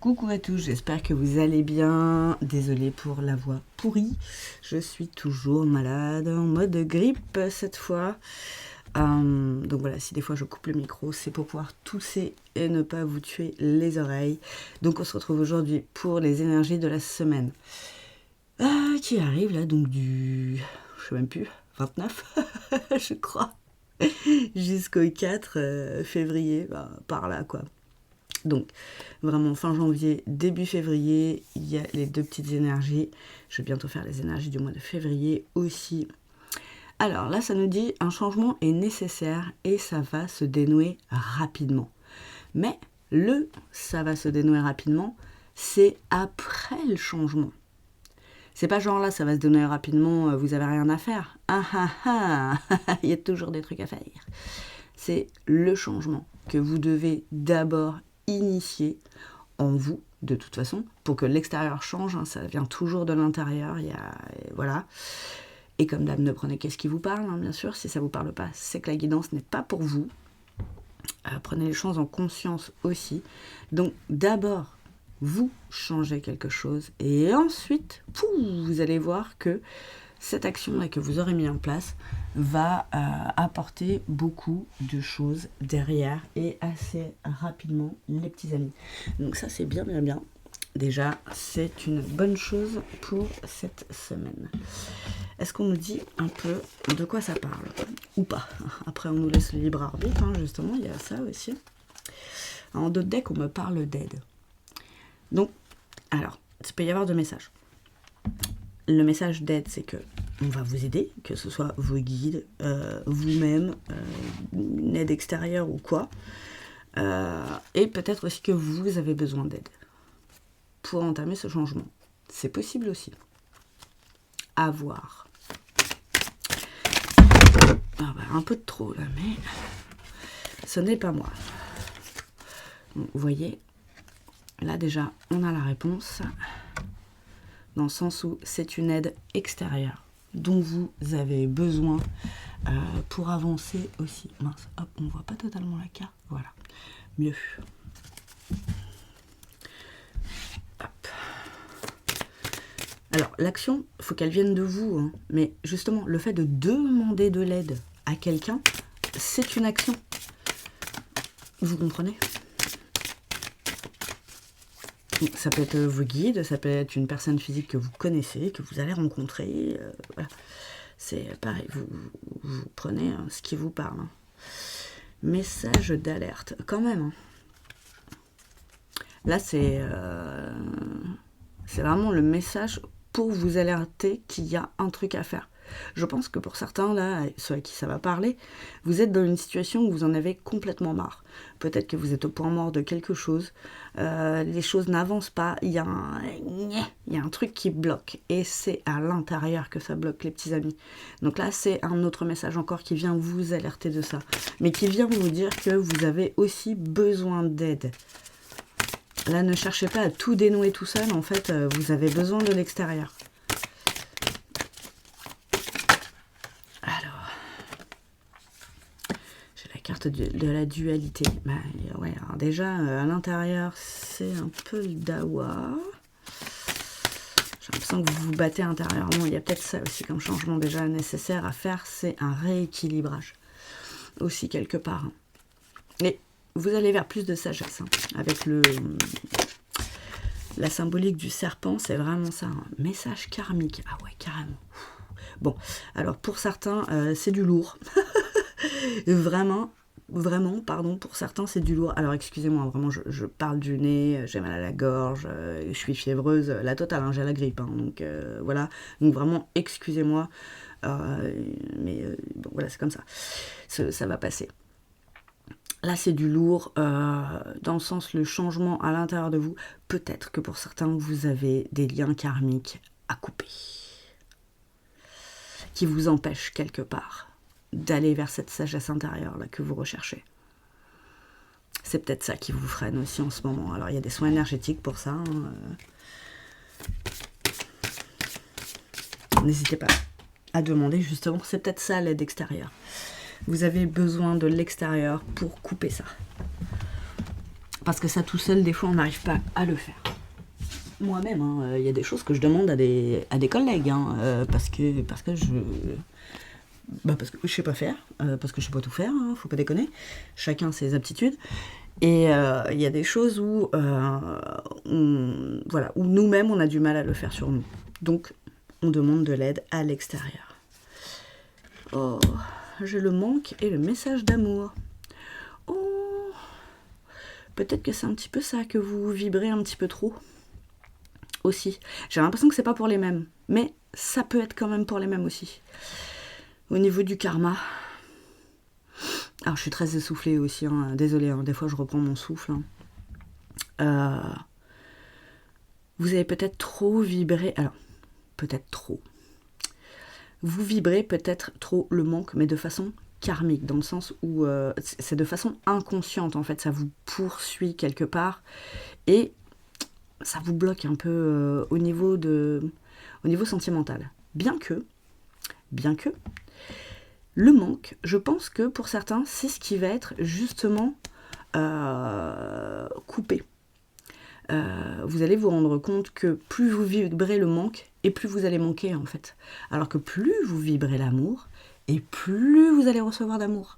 Coucou à tous, j'espère que vous allez bien. Désolée pour la voix pourrie, je suis toujours malade, en mode grippe cette fois. Donc voilà, si des fois je coupe le micro, c'est pour pouvoir tousser et ne pas vous tuer les oreilles. Donc on se retrouve aujourd'hui pour les énergies de la semaine. Qui arrive là, donc du... je sais même plus, 29 je crois, jusqu'au 4 février, par là quoi. Donc, vraiment, fin janvier, début février, il y a les deux petites énergies. Je vais bientôt faire les énergies du mois de février aussi. Alors là, ça nous dit un changement est nécessaire et ça va se dénouer rapidement. Mais ça va se dénouer rapidement, c'est après le changement. C'est pas genre là, ça va se dénouer rapidement, vous avez rien à faire. Il y a toujours des trucs à faire. C'est le changement que vous devez d'abord initier en vous, de toute façon, pour que l'extérieur change, ça vient toujours de l'intérieur, voilà. Et comme d'hab, ne prenez qu'est-ce qui vous parle, bien sûr, si ça vous parle pas, c'est que la guidance n'est pas pour vous. Prenez les choses en conscience aussi. Donc d'abord, vous changez quelque chose, et ensuite, vous allez voir que cette action-là que vous aurez mis en place va apporter beaucoup de choses derrière et assez rapidement, les petits amis. Donc ça, c'est bien. Déjà, c'est une bonne chose pour cette semaine. Est-ce qu'on nous dit un peu de quoi ça parle ou pas? Après, on nous laisse le libre arbitre, justement, il y a ça aussi. En d'autres decks, on me parle d'aide. Donc, alors, il peut y avoir deux messages. Le message d'aide, c'est que on va vous aider, que ce soit vos guides, vous-même, une aide extérieure ou quoi. Et peut-être aussi que vous avez besoin d'aide pour entamer ce changement. C'est possible aussi. À voir. Un peu de trop là, mais ce n'est pas moi. Donc, vous voyez, là déjà, on a la réponse. Dans le sens où c'est une aide extérieure dont vous avez besoin pour avancer aussi. Mince, hop, on ne voit pas totalement la carte. Voilà, mieux. Hop. Alors, l'action, il faut qu'elle vienne de vous. Mais justement, le fait de demander de l'aide à quelqu'un, c'est une action. Vous comprenez ? Ça peut être vos guides, ça peut être une personne physique que vous connaissez, que vous allez rencontrer. Voilà. C'est pareil, vous prenez ce qui vous parle. Message d'alerte, quand même. Là, c'est vraiment le message pour vous alerter qu'il y a un truc à faire. Je pense que pour certains, là, ceux à qui ça va parler, vous êtes dans une situation où vous en avez complètement marre. Peut-être que vous êtes au point mort de quelque chose, les choses n'avancent pas, il y a un truc qui bloque, et c'est à l'intérieur que ça bloque, les petits amis. Donc là, c'est un autre message encore qui vient vous alerter de ça, mais qui vient vous dire que vous avez aussi besoin d'aide. Là, ne cherchez pas à tout dénouer tout seul, en fait, vous avez besoin de l'extérieur. Carte de la dualité. Ouais, alors déjà, à l'intérieur, c'est un peu le dawa. J'ai l'impression que vous vous battez intérieurement. Il y a peut-être ça aussi comme changement déjà nécessaire à faire. C'est un rééquilibrage. Aussi, quelque part. Et vous allez vers plus de sagesse. Avec la symbolique du serpent, c'est vraiment ça. Message karmique. Ah ouais, carrément. Bon, alors pour certains, c'est du lourd. Vraiment, pour certains, c'est du lourd. Alors, excusez-moi, vraiment, je parle du nez, j'ai mal à la gorge, je suis fiévreuse, la totale, j'ai la grippe, donc voilà. Donc, vraiment, excusez-moi, mais bon, voilà, c'est comme ça. Ça va passer. Là, c'est du lourd, dans le sens, le changement à l'intérieur de vous. Peut-être que pour certains, vous avez des liens karmiques à couper, qui vous empêchent quelque part d'aller vers cette sagesse intérieure là que vous recherchez. C'est peut-être ça qui vous freine aussi en ce moment. Alors il y a des soins énergétiques pour ça. N'hésitez pas à demander justement, c'est peut-être ça l'aide extérieure. Vous avez besoin de l'extérieur pour couper ça. Parce que ça tout seul, des fois, on n'arrive pas à le faire. Moi-même, il y a des choses que je demande à des collègues, parce que je sais pas faire, parce que je sais pas tout faire, faut pas déconner. Chacun ses aptitudes. Et il y a des choses où, où nous-mêmes, on a du mal à le faire sur nous. Donc, on demande de l'aide à l'extérieur. Oh, j'ai le manque et le message d'amour. Oh, peut-être que c'est un petit peu ça, que vous vibrez un petit peu trop. Aussi. J'ai l'impression que c'est pas pour les mêmes, mais ça peut être quand même pour les mêmes aussi. Au niveau du karma. Alors je suis très essoufflée aussi, désolée, des fois je reprends mon souffle. Vous avez peut-être trop vibré, alors peut-être trop. Vous vibrez peut-être trop le manque, mais de façon karmique, dans le sens où c'est de façon inconsciente en fait, ça vous poursuit quelque part et ça vous bloque un peu au niveau sentimental. Bien que, le manque, je pense que pour certains, c'est ce qui va être justement coupé. Vous allez vous rendre compte que plus vous vibrez le manque, et plus vous allez manquer en fait. Alors que plus vous vibrez l'amour, et plus vous allez recevoir d'amour.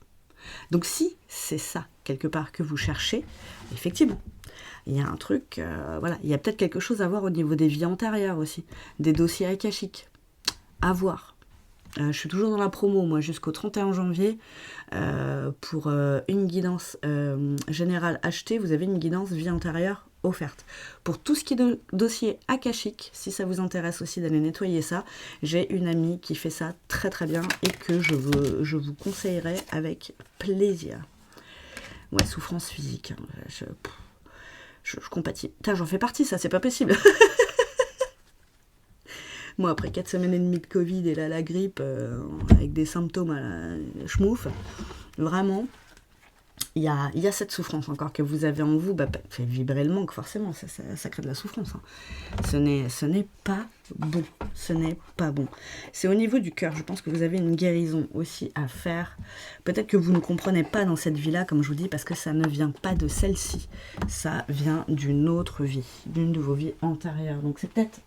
Donc si c'est ça, quelque part, que vous cherchez, effectivement, il y a un truc, il y a peut-être quelque chose à voir au niveau des vies antérieures aussi, des dossiers akashiques, à voir. Je suis toujours dans la promo, moi, jusqu'au 31 janvier, pour une guidance générale achetée, vous avez une guidance vie antérieure offerte. Pour tout ce qui est dossier akashique, si ça vous intéresse aussi d'aller nettoyer ça, j'ai une amie qui fait ça très très bien et que je vous conseillerais avec plaisir. Ouais, souffrance physique, je compatis. Putain, j'en fais partie, ça, c'est pas possible. Moi, après 4 semaines et demie de Covid et là, la grippe, avec des symptômes à la schmouf, vraiment, il y a cette souffrance encore que vous avez en vous, fait vibrer le manque, forcément, ça crée de la souffrance. Ce n'est pas bon, ce n'est pas bon. C'est au niveau du cœur, je pense que vous avez une guérison aussi à faire. Peut-être que vous ne comprenez pas dans cette vie-là, comme je vous dis, parce que ça ne vient pas de celle-ci, ça vient d'une autre vie, d'une de vos vies antérieures. Donc c'est peut-être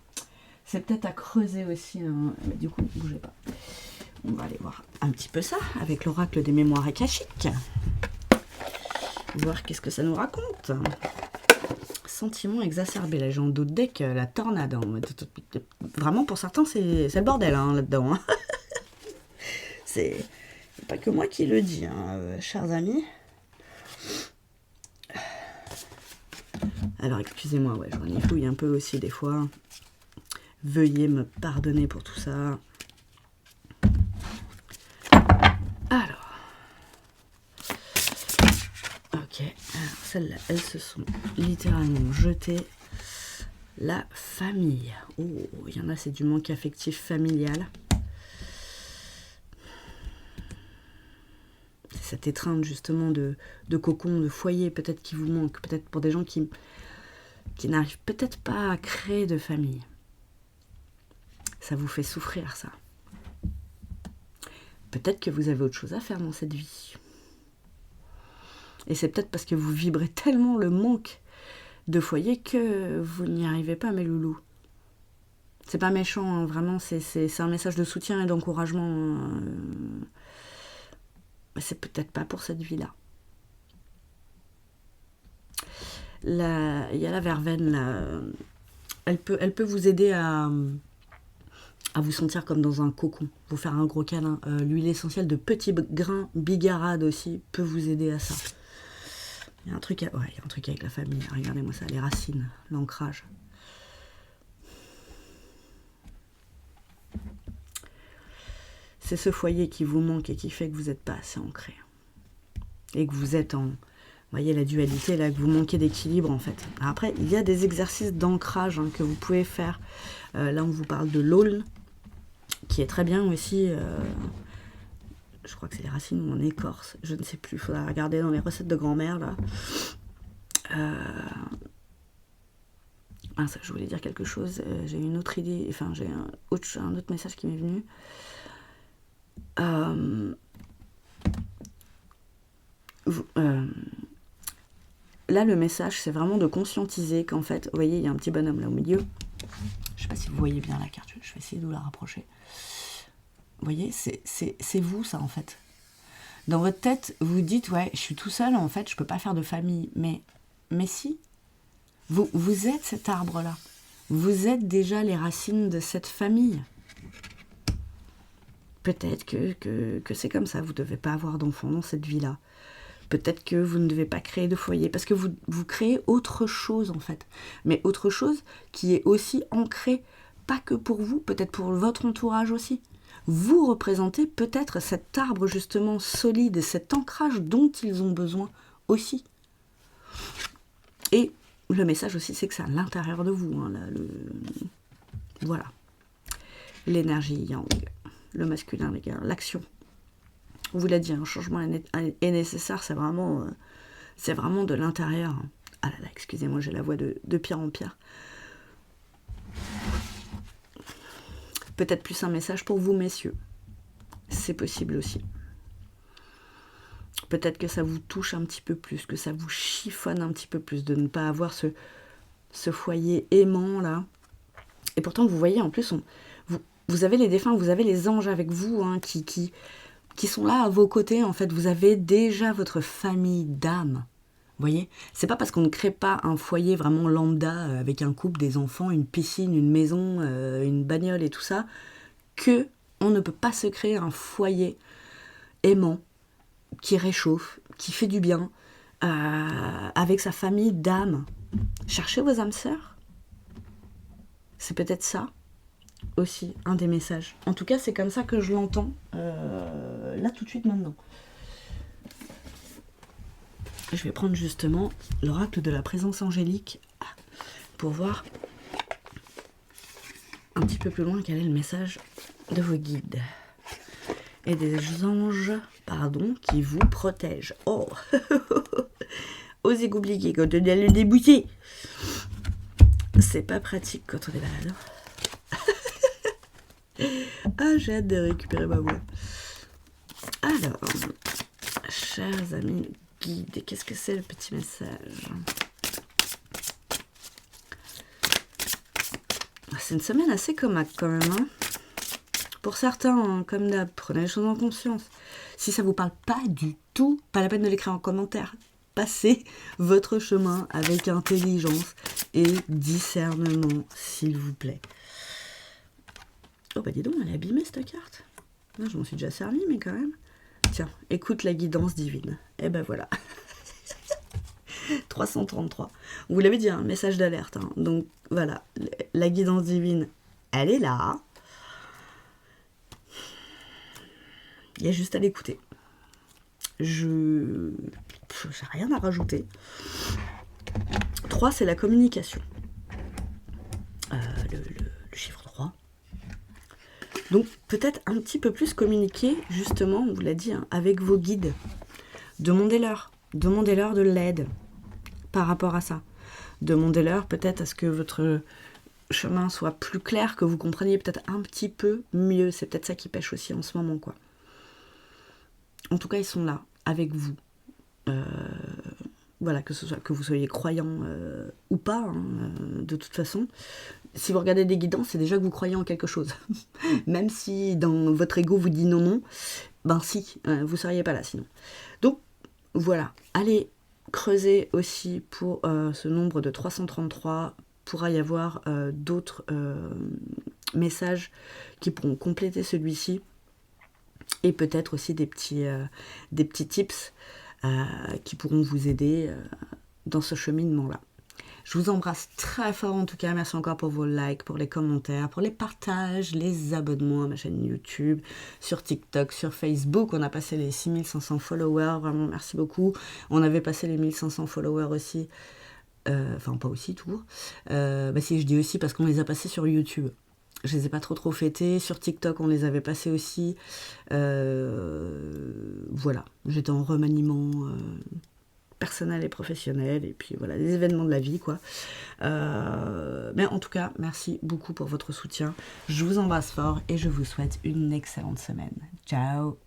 à creuser aussi, mais du coup, bougez pas. On va aller voir un petit peu ça avec l'oracle des mémoires akashiques. Voir qu'est-ce que ça nous raconte. Sentiment exacerbé. Là, j'en doute dès que la tornade. Vraiment, pour certains, c'est le bordel là-dedans. C'est pas que moi qui le dis, chers amis. Alors, excusez-moi, j'en y fouille un peu aussi des fois. Veuillez me pardonner pour tout ça. Alors. Ok. Alors, celles-là, elles se sont littéralement jetées. La famille. Oh, il y en a, c'est du manque affectif familial. C'est cette étreinte, justement, de cocon, de foyer, peut-être qui vous manque. Peut-être pour des gens qui n'arrivent peut-être pas à créer de famille. Ça vous fait souffrir, ça. Peut-être que vous avez autre chose à faire dans cette vie. Et c'est peut-être parce que vous vibrez tellement le manque de foyer que vous n'y arrivez pas, mes loulous. C'est pas méchant, vraiment, c'est un message de soutien et d'encouragement. C'est peut-être pas pour cette vie-là. Il y a la verveine, là. Elle peut vous aider à vous sentir comme dans un cocon, vous faire un gros câlin. L'huile essentielle de petits grains bigarade aussi peut vous aider à ça. Il y a un truc avec la famille. Regardez-moi ça, les racines, l'ancrage. C'est ce foyer qui vous manque et qui fait que vous n'êtes pas assez ancré. Et que vous êtes en... Vous voyez la dualité, là, que vous manquez d'équilibre, en fait. Après, il y a des exercices d'ancrage que vous pouvez faire. Là, on vous parle de l'aulne, qui est très bien aussi. Je crois que c'est les racines ou en écorce. Je ne sais plus, il faudra regarder dans les recettes de grand-mère, là. Ça, je voulais dire quelque chose. J'ai une autre idée, enfin, j'ai un autre message qui m'est venu. là, le message, c'est vraiment de conscientiser qu'en fait, vous voyez, il y a un petit bonhomme là au milieu. Je ne sais pas si vous voyez bien la carte, je vais essayer de vous la rapprocher. Vous voyez, c'est vous, ça, en fait. Dans votre tête, vous dites, ouais, je suis tout seul, en fait, je ne peux pas faire de famille. Mais si, vous êtes cet arbre-là. Vous êtes déjà les racines de cette famille. Peut-être que c'est comme ça, vous ne devez pas avoir d'enfants dans cette vie-là. Peut-être que vous ne devez pas créer de foyer, parce que vous créez autre chose, en fait. Mais autre chose qui est aussi ancrée, pas que pour vous, peut-être pour votre entourage aussi. Vous représentez peut-être cet arbre justement solide, cet ancrage dont ils ont besoin aussi. Et le message aussi, c'est que c'est à l'intérieur de vous. Hein, là, voilà. L'énergie yang, le masculin, les gars, l'action. On vous l'a dit, un changement est nécessaire, c'est vraiment de l'intérieur. Ah là là, excusez-moi, j'ai la voix de pierre en pierre. Peut-être plus un message pour vous, messieurs. C'est possible aussi. Peut-être que ça vous touche un petit peu plus, que ça vous chiffonne un petit peu plus, de ne pas avoir ce foyer aimant, là. Et pourtant, vous voyez, en plus, vous avez les défunts, vous avez les anges avec vous, hein, qui sont là à vos côtés, en fait. Vous avez déjà votre famille d'âme. Vous voyez, c'est pas parce qu'on ne crée pas un foyer vraiment lambda avec un couple, des enfants, une piscine, une maison, une bagnole et tout ça, que on ne peut pas se créer un foyer aimant, qui réchauffe, qui fait du bien, avec sa famille d'âme. Cherchez vos âmes sœurs. C'est peut-être ça aussi, un des messages. En tout cas, c'est comme ça que je l'entends, là tout de suite maintenant. Je vais prendre justement l'oracle de la présence angélique pour voir un petit peu plus loin quel est le message de vos guides et des anges, qui vous protègent. Oh, osez oublier quand on a le débouché. C'est pas pratique quand on est malade. Ah, j'ai hâte de récupérer ma voix. Alors, chers amis guides, qu'est-ce que c'est le petit message? C'est une semaine assez comaque quand même, hein. Pour certains, hein, comme d'hab, prenez les choses en conscience. Si ça vous parle pas du tout, pas la peine de l'écrire en commentaire. Passez votre chemin avec intelligence et discernement, s'il vous plaît. Oh bah dis donc, elle est abîmée cette carte. Non, je m'en suis déjà servi, mais quand même. Tiens, écoute la guidance divine. Et ben voilà. 333. Vous l'avez dit, un message d'alerte. Hein. Donc voilà, la guidance divine, elle est là. Il y a juste à l'écouter. J'ai rien à rajouter. 3, c'est la communication. Le chiffre 3. Donc peut-être un petit peu plus communiquer, justement, on vous l'a dit, hein, avec vos guides. Demandez-leur de l'aide par rapport à ça. Demandez-leur peut-être à ce que votre chemin soit plus clair, que vous compreniez peut-être un petit peu mieux. C'est peut-être ça qui pêche aussi en ce moment, quoi. En tout cas, ils sont là, avec vous. Voilà, que vous soyez croyant ou pas, hein, de toute façon. Si vous regardez des guidances, c'est déjà que vous croyez en quelque chose. Même si dans votre ego vous dit non, ben si, vous ne seriez pas là sinon. Donc, voilà, allez creuser aussi pour ce nombre de 333. Pourra y avoir d'autres messages qui pourront compléter celui-ci. Et peut-être aussi des petits tips qui pourront vous aider dans ce cheminement-là. Je vous embrasse très fort en tout cas. Merci encore pour vos likes, pour les commentaires, pour les partages, les abonnements à ma chaîne YouTube, sur TikTok, sur Facebook. On a passé les 6500 followers. Vraiment, merci beaucoup. On avait passé les 1500 followers aussi. Enfin, pas aussi, toujours. Si, je dis aussi parce qu'on les a passés sur YouTube. Je les ai pas trop fêtés. Sur TikTok, on les avait passés aussi. Voilà, j'étais en remaniement personnel et professionnel. Et puis voilà, des événements de la vie, quoi. Mais en tout cas, merci beaucoup pour votre soutien. Je vous embrasse fort et je vous souhaite une excellente semaine. Ciao!